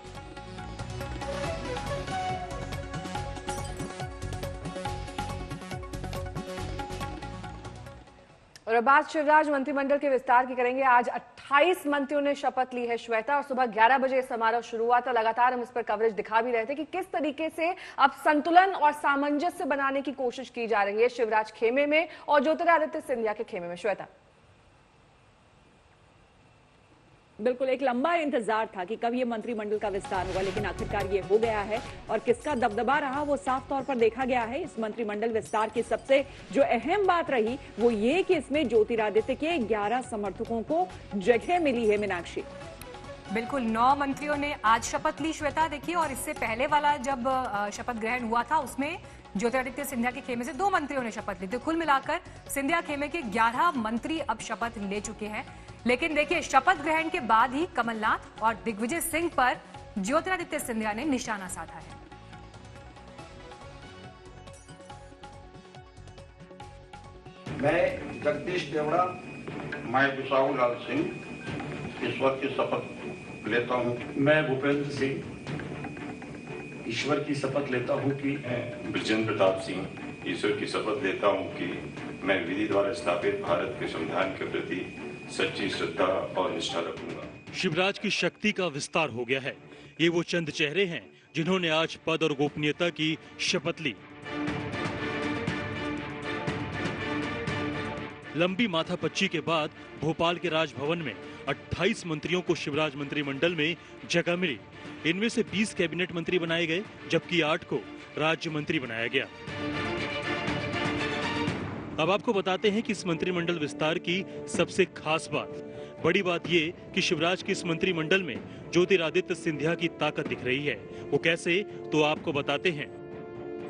और अब बात शिवराज मंत्रिमंडल के विस्तार की करेंगे। आज 28 मंत्रियों ने शपथ ली है श्वेता, और सुबह 11 बजे समारोह शुरू हुआ था। लगातार हम इस पर कवरेज दिखा भी रहे थे कि किस तरीके से अब संतुलन और सामंजस्य बनाने की कोशिश की जा रही है शिवराज खेमे में और ज्योतिरादित्य सिंधिया के खेमे में। श्वेता, बिल्कुल एक लंबा इंतजार था कि कब ये मंत्रिमंडल का विस्तार होगा, लेकिन आखिरकार ये हो गया है और किसका दबदबा रहा वो साफ तौर पर देखा गया है। इस मंत्रिमंडल विस्तार की सबसे जो अहम बात रही वो ये कि इसमें ज्योतिरादित्य के 11 समर्थकों को जगह मिली है। मीनाक्षी, बिल्कुल 9 मंत्रियों ने आज शपथ ली श्वेता, देखिए। और इससे पहले वाला जब शपथ ग्रहण हुआ था उसमें ज्योतिरादित्य सिंधिया के खेमे से 2 मंत्रियों ने शपथ ली थी। कुल मिलाकर सिंधिया खेमे के 11 मंत्री अब शपथ ले चुके हैं। लेकिन देखिए, शपथ ग्रहण के बाद ही कमलनाथ और दिग्विजय सिंह पर ज्योतिरादित्य सिंधिया ने निशाना साधा है। मैं जगदीश देवड़ा, मैं बिसाहू लाल सिंह ईश्वर की शपथ लेता हूँ। मैं भूपेंद्र सिंह ईश्वर की शपथ लेता हूँ कि ब्रजेंद्र प्रताप सिंह ईश्वर की शपथ लेता हूँ कि मैं विधि द्वारा स्थापित भारत के संविधान के प्रति सच्ची श्रद्धा और निष्ठा रखूंगा। शिवराज की शक्ति का विस्तार हो गया है। ये वो चंद चेहरे हैं जिन्होंने आज पद और गोपनीयता की शपथ ली। लंबी माथापच्ची के बाद भोपाल के राजभवन में 28 मंत्रियों को शिवराज मंत्रिमंडल में जगह मिली। इनमें से 20 कैबिनेट मंत्री बनाए गए, जबकि 8 को राज्य मंत्री बनाया गया। अब आपको बताते हैं कि इस मंत्रिमंडल विस्तार की सबसे खास बात, बड़ी बात ये कि शिवराज की इस मंत्रिमंडल में ज्योतिरादित्य सिंधिया की ताकत दिख रही है। वो कैसे, तो आपको बताते हैं।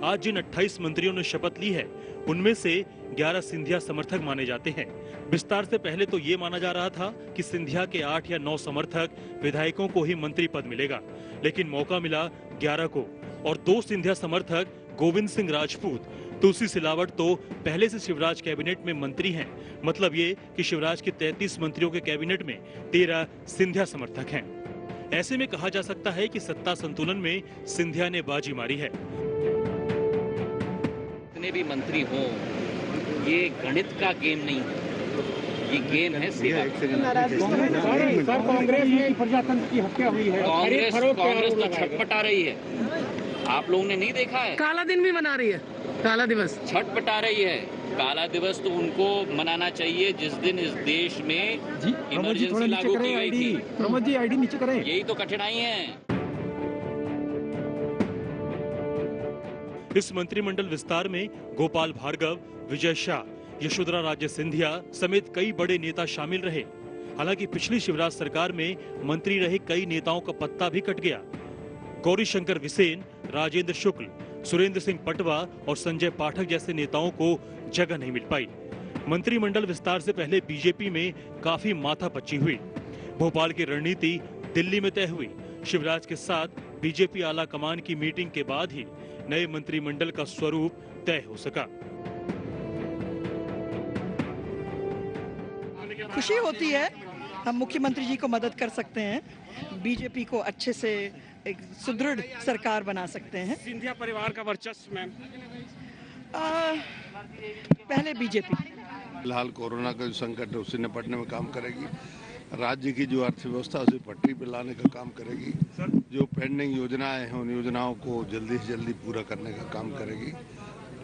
आज जिन 28 मंत्रियों ने शपथ ली है उनमें से 11 सिंधिया समर्थक माने जाते हैं। विस्तार से पहले तो ये माना जा रहा था कि सिंधिया के 8 या 9 समर्थक विधायकों को ही मंत्री पद मिलेगा, लेकिन मौका मिला 11 को। और 2 सिंधिया समर्थक गोविंद सिंह राजपूत, तुलसी सिलावट तो पहले से शिवराज कैबिनेट में मंत्री हैं। मतलब ये कि शिवराज के 33 मंत्रियों के कैबिनेट में 13 सिंधिया समर्थक हैं। ऐसे में कहा जा सकता है कि सत्ता संतुलन में सिंधिया ने बाजी मारी है। जितने भी मंत्री हों, ये गणित का गेम नहीं है, ये गेम है सेवा। कांग्रेस में प्रजातंत्र की हत्या हुई है। कांग्रेस तो छटपटा रही है, आप लोगों ने नहीं देखा है? काला दिन भी मना रही है, काला दिवस छटपटा रही है। काला दिवस तो उनको मनाना चाहिए जिस दिन इस देश में इमरजेंसी लागू की गई थी। प्रमोद जी आईडी नीचे करें। यही तो कठिनाई है। इस मंत्रिमंडल विस्तार में गोपाल भार्गव, विजय शाह, यशोधरा राजे सिंधिया समेत कई बड़े नेता शामिल रहे। हालांकि पिछली शिवराज सरकार में मंत्री रहे कई नेताओं का पत्ता भी कट गया। गौरीशंकर बिसेन, राजेंद्र शुक्ल, सुरेंद्र सिंह पटवा और संजय पाठक जैसे नेताओं को जगह नहीं मिल पाई। मंत्रिमंडल विस्तार से पहले बीजेपी में काफी माथापच्ची हुई। भोपाल की रणनीति दिल्ली में तय हुई। शिवराज के साथ बीजेपी आला कमान की मीटिंग के बाद ही नए मंत्रिमंडल का स्वरूप तय हो सका। खुशी होती है, हम मुख्यमंत्री जी को मदद कर सकते हैं, बीजेपी को अच्छे से एक सुदृढ़ सरकार बना सकते हैं। सिंधिया परिवार का वर्चस्व मैम पहले बीजेपी। फिलहाल कोरोना का जो संकट है उससे निपटने में काम करेगी, राज्य की जो अर्थव्यवस्था उसे पटरी पर लाने का काम करेगी, जो पेंडिंग योजनाएं हैं उन योजनाओं को जल्दी से जल्दी पूरा करने का काम करेगी,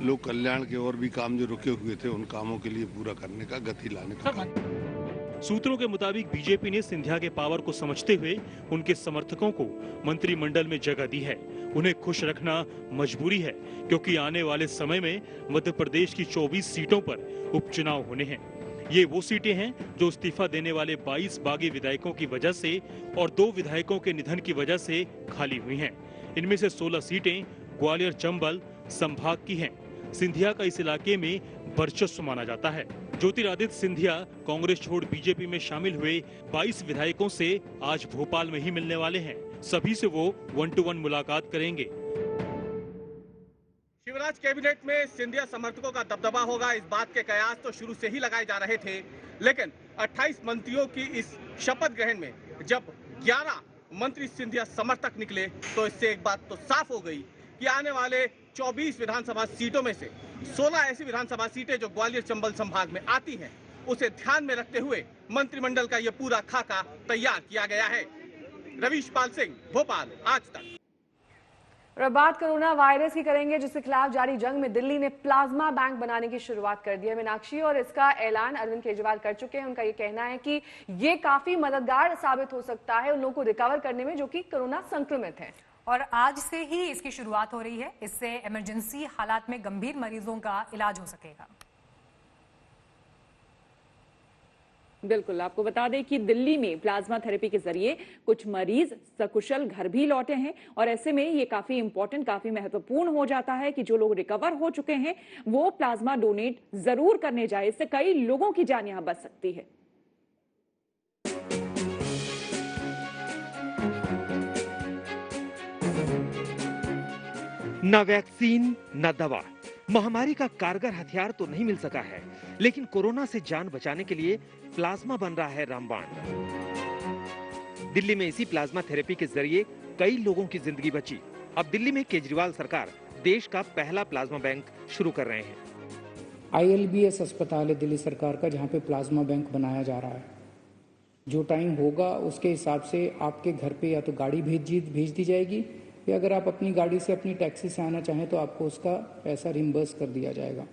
लोक कल्याण के और भी काम जो रुके हुए थे उन कामों के लिए पूरा करने का, गति लाने का काम। सूत्रों के मुताबिक बीजेपी ने सिंधिया के पावर को समझते हुए उनके समर्थकों को मंत्रिमंडल में जगह दी है। उन्हें खुश रखना मजबूरी है, क्योंकि आने वाले समय में मध्य प्रदेश की 24 सीटों पर उपचुनाव होने हैं। ये वो सीटें हैं जो इस्तीफा देने वाले 22 बागी विधायकों की वजह से और 2 विधायकों के निधन की वजह से खाली हुई हैं। इनमें से 16 सीटें ग्वालियर चंबल संभाग की हैं। सिंधिया का इस इलाके में वर्चस्व माना जाता है। ज्योतिरादित्य सिंधिया कांग्रेस छोड़ बीजेपी में शामिल हुए 22 विधायकों से आज भोपाल में ही मिलने वाले हैं। सभी से वो 1-to-1 मुलाकात करेंगे। शिवराज कैबिनेट में सिंधिया समर्थकों का दबदबा होगा, इस बात के कयास तो शुरू से ही लगाए जा रहे थे, लेकिन 28 मंत्रियों की इस शपथ ग्रहण में जब 11 मंत्री सिंधिया समर्थक निकले तो इससे एक बात तो साफ हो गई कि आने वाले 24 विधानसभा सीटों में से 16 ऐसी विधानसभा सीटें जो ग्वालियर चंबल संभाग में आती हैं, उसे ध्यान में रखते हुए मंत्रिमंडल का यह पूरा खाका तैयार किया गया है। रवीश पाल सिंह, भोपाल, आज तक। और अब बात कोरोना वायरस की करेंगे, जिसके खिलाफ जारी जंग में दिल्ली ने प्लाज्मा बैंक बनाने की शुरुआत कर दी है मीनाक्षी, और इसका ऐलान अरविंद केजरीवाल कर चुके हैं। उनका ये कहना है कि ये काफी मददगार साबित हो सकता है उन लोगों को रिकवर करने में जो कि कोरोना संक्रमित हैं। और आज से ही इसकी शुरुआत हो रही है। इससे इमरजेंसी हालात में गंभीर मरीजों का इलाज हो सकेगा। बिल्कुल, आपको बता दें कि दिल्ली में प्लाज्मा थेरेपी के जरिए कुछ मरीज सकुशल घर भी लौटे हैं, और ऐसे में ये काफी इंपॉर्टेंट, काफी महत्वपूर्ण हो जाता है कि जो लोग रिकवर हो चुके हैं वो प्लाज्मा डोनेट जरूर करने जाए। इससे कई लोगों की जान यहां बच सकती है। न वैक्सीन न दवा, महामारी का कारगर हथियार तो नहीं मिल सका है, लेकिन कोरोना से जान बचाने के लिए प्लाज्मा बन रहा है रामबाण। दिल्ली में इसी प्लाज्मा थेरेपी के जरिए कई लोगों की जिंदगी बची। अब दिल्ली में केजरीवाल सरकार देश का पहला प्लाज्मा बैंक शुरू कर रहे हैं। ILBS अस्पताल है दिल्ली सरकार का, जहां पे प्लाज्मा बैंक बनाया जा रहा है। जो टाइम होगा उसके हिसाब से आपके घर पे या तो गाड़ी भेज दी जाएगी, या अगर आप अपनी गाड़ी से, अपनी टैक्सी से आना चाहें तो आपको उसका पैसा रिम्बर्स कर दिया जाएगा।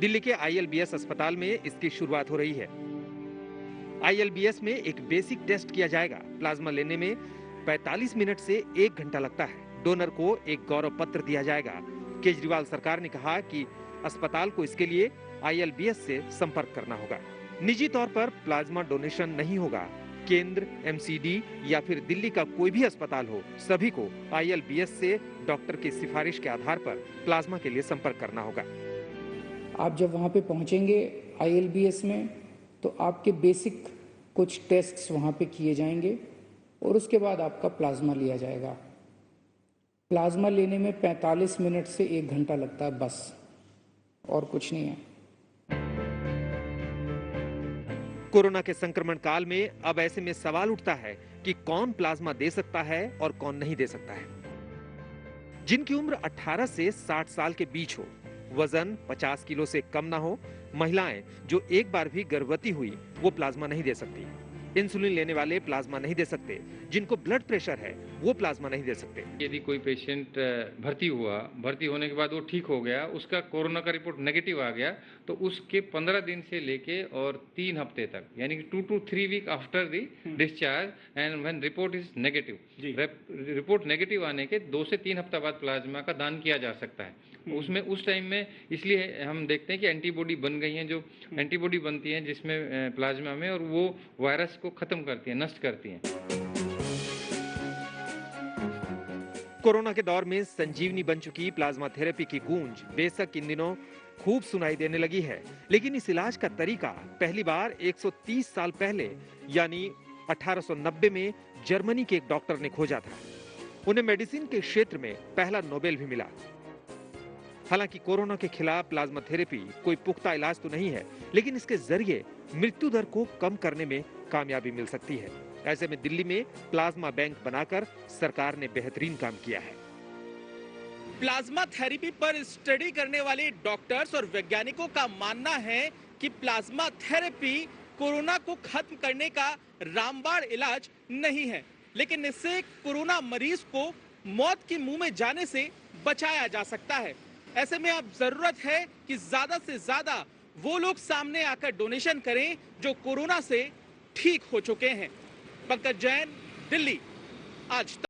दिल्ली के ILBS अस्पताल में इसकी शुरुआत हो रही है। ILBS में एक बेसिक टेस्ट किया जाएगा। प्लाज्मा लेने में 45 मिनट से 1 घंटा लगता है। डोनर को एक गौरव पत्र दिया जाएगा। केजरीवाल सरकार ने कहा कि अस्पताल को इसके लिए ILBS से संपर्क करना होगा। निजी तौर पर प्लाज्मा डोनेशन नहीं होगा। केंद्र, MCD या फिर दिल्ली का कोई भी अस्पताल हो, सभी को ILBS से डॉक्टर की सिफारिश के आधार पर प्लाज्मा के लिए संपर्क करना होगा। आप जब वहाँ पे पहुँचेंगे ILBS में, तो आपके बेसिक कुछ टेस्ट्स वहाँ पे किए जाएंगे और उसके बाद आपका प्लाज्मा लिया जाएगा। प्लाज्मा लेने में 45 मिनट से 1 घंटा लगता है, बस, और कुछ नहीं है। कोरोना के संक्रमण काल में अब ऐसे में सवाल उठता है कि कौन प्लाज्मा दे सकता है और कौन नहीं दे सकता है। जिनकी उम्र 18 से 60 साल के बीच हो, वजन 50 किलो से कम ना हो, महिलाएं जो एक बार भी गर्भवती हुई वो प्लाज्मा नहीं दे सकती। इंसुलिन लेने वाले प्लाज्मा नहीं दे सकते। जिनको ब्लड प्रेशर है वो प्लाज्मा नहीं दे सकते। यदि कोई पेशेंट भर्ती होने के बाद वो ठीक हो गया, उसका कोरोना का रिपोर्ट नेगेटिव आ गया, तो उसके 15 दिन से लेके और 3 हफ्ते तक, यानी कि 2 to 3 week after the discharge and when report is negative, report negative आने के 2 से 3 हफ्ता बाद प्लाज्मा का दान किया जा सकता है। उसमें उस टाइम में इसलिए हम देखते हैं कि एंटीबॉडी बन गई हैं, जो एंटीबॉडी बनती हैं जिसमें प्लाज्मा में, और वो वायरस को खत्म करती है, नष्ट करती हैं। कोरोना के दौर में संजीवनी बन चुकी प्लाज्मा थेरेपी की गूंज बेशक इन दिनों खूब सुनाई देने लगी है, लेकिन इस इलाज का तरीका पहली बार 130 साल पहले यानी 1890 में जर्मनी के एक डॉक्टर ने खोजा था। उन्हें मेडिसिन के क्षेत्र में पहला नोबेल भी मिला। हालांकि कोरोना के खिलाफ प्लाज्मा थेरेपी कोई पुख्ता इलाज तो नहीं है, लेकिन इसके जरिए मृत्यु दर को कम करने में कामयाबी मिल सकती है। ऐसे में दिल्ली में प्लाज्मा बैंक बनाकर सरकार ने बेहतरीन काम किया है। प्लाज्मा थेरेपी पर स्टडी करने वाले डॉक्टर्स और वैज्ञानिकों का मानना है कि प्लाज्मा थेरेपी कोरोना को खत्म करने का रामबाण इलाज नहीं है, लेकिन इससे कोरोना मरीज को मौत के मुंह में जाने से बचाया जा सकता है। ऐसे में अब जरूरत है कि ज्यादा से ज्यादा वो लोग सामने आकर डोनेशन करें जो कोरोना से ठीक हो चुके हैं। पंकज जैन, दिल्ली, आज तक।